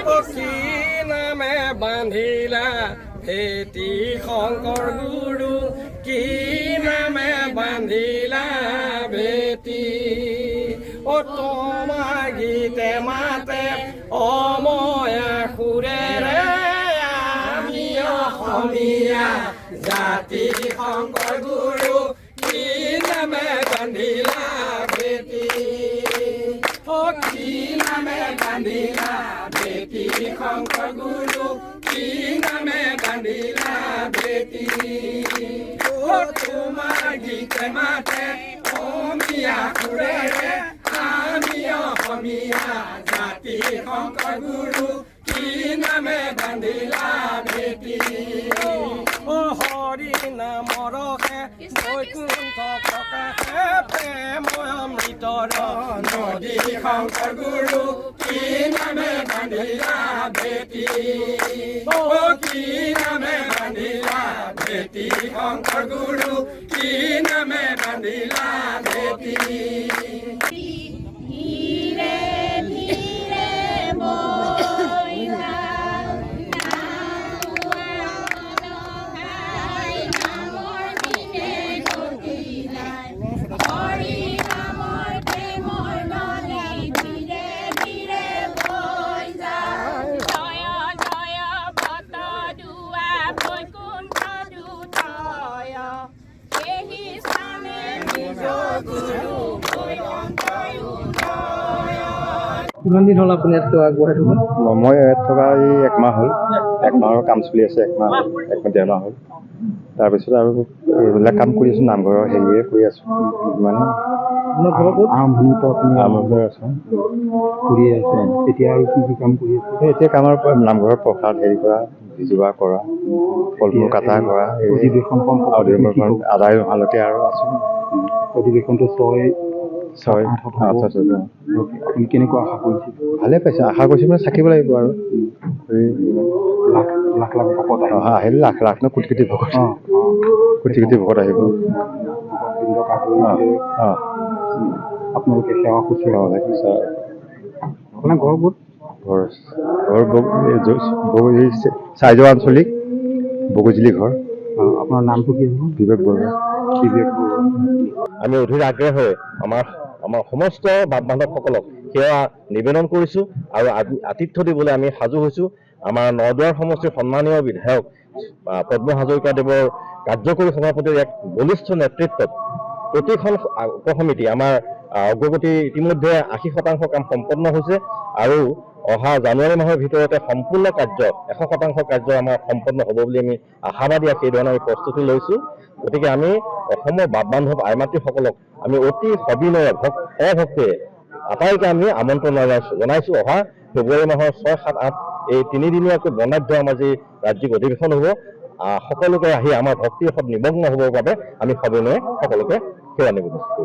কি নামে বান্ধিলা ভেটি শংকৰ গুৰু কি নামে বান্ধিলা ভেটি অ তোমাৰ গীতে মাতে অময়া সুৰেৰে আমি অসমীয়া জাতি শংকৰ গুৰু কি নামে বান্ধিলা ভেটি অ কি নামে বান্ধিলা ভেটি শংকৰ গুৰু কি নামে বান্ধিলা ভেটি অ তোমাৰ গীতে মাতে অসমীয়া সুৰেৰে আমি অসমীয়া জাতি শংকৰ গুৰু কি নামে বান্ধিলা ভেটি অ হৰি নামৰ বৈকুণ্ঠ প্ৰকাশে প্ৰেম অমৃতৰ নদী শংকৰ গুৰু কি নামে বান্ধিলা ভেটি অ কি নামে বান্ধিলা ভেটি শংকৰ গুৰু কি নামে বান্ধিলা ভেটি কিমান দিন হ'ল আপুনি ইয়াত আগবঢ়াই থকা? মই ইয়াত থকা এই একমাহ হ'ল, একমাহৰ কাম চলি আছে, একমাহ ডেৰ মাহ হ'ল। তাৰপিছত আৰু এইবিলাক কাম কৰি আছোঁ, নামঘৰৰ হেৰিয়ে কৰি আছোঁ। মানে আৰম্ভণিৰ পৰা আপুনি আৰম্ভ আছোঁ কৰি আছে, এতিয়া আৰু কি কি কাম কৰি আছে? এতিয়া কামৰ পৰা নামঘৰৰ প্ৰসাদ হেৰি কৰা, যোগাৰ কৰা, ফল মূল কাটা কৰা, অধিৱেশনখন আদায় নোহোৱালৈকে আৰু আছোঁ। অধিৱেশনটো ছয় আপুনি কেনেকুৱা আশা কৰিছে? ভালে পাইছে, আশা কৰিছোঁ মানে থাকিব লাগিব আৰু লাখ লাখ ভকত আহিলে লাখ লাখ ন কোটি কোটি ভকত ভকত আহিব। আপোনালোকে সেৱা শুশ্ৰূষা আপোনাৰ ঘৰ ক'ত? চাইজৰ আঞ্চলিক বগৈজুলি ঘৰ। আপোনাৰ নামটো কি? বিবেক বৰুৱা। আমি অধীৰ আগ্ৰহেৰে আমাৰ সমস্ত বান্ধৱসকলক সেৱা নিবেদন কৰিছোঁ আৰু আতিথ্য দিবলৈ আমি সাজু হৈছোঁ। আমাৰ নদুৱাৰ সমষ্টিৰ সন্মানীয় বিধায়ক পদ্ম হাজৰিকাদেৱৰ কাৰ্যকৰী সভাপতিৰ এক বলিষ্ঠ নেতৃত্বত প্ৰতিখন উপসমিতি আমাৰ অগ্ৰগতি ইতিমধ্যে 80% কাম সম্পন্ন হৈছে আৰু অহা জানুৱাৰী মাহৰ ভিতৰতে সম্পূৰ্ণ কাৰ্য 100% কাৰ্য আমাৰ সম্পন্ন হ'ব বুলি আমি আশাবাদী, সেইধৰণে আমি প্ৰস্তুতি লৈছোঁ। গতিকে আমি অসমৰ বান্ধৱ আই মাতৃসকলক আমি অতি সবিনয়ে সভক্তিৰে আটাইকে আমি আমন্ত্ৰণ জনাইছোঁ। অহা ফেব্ৰুৱাৰী মাহৰ 6, 7, 8 এই 3 দিনীয়াকৈ বৰ্ণাঢ্য আমাৰ যি ৰাজ্যিক অধিৱেশন হ'ব, সকলোকে আহি আমাৰ ভক্তিৰ সৎ নিমগ্ন হ'বৰ বাবে আমি সবিনয়ে সকলোকে সেৱা নিবেদন কৰিছোঁ।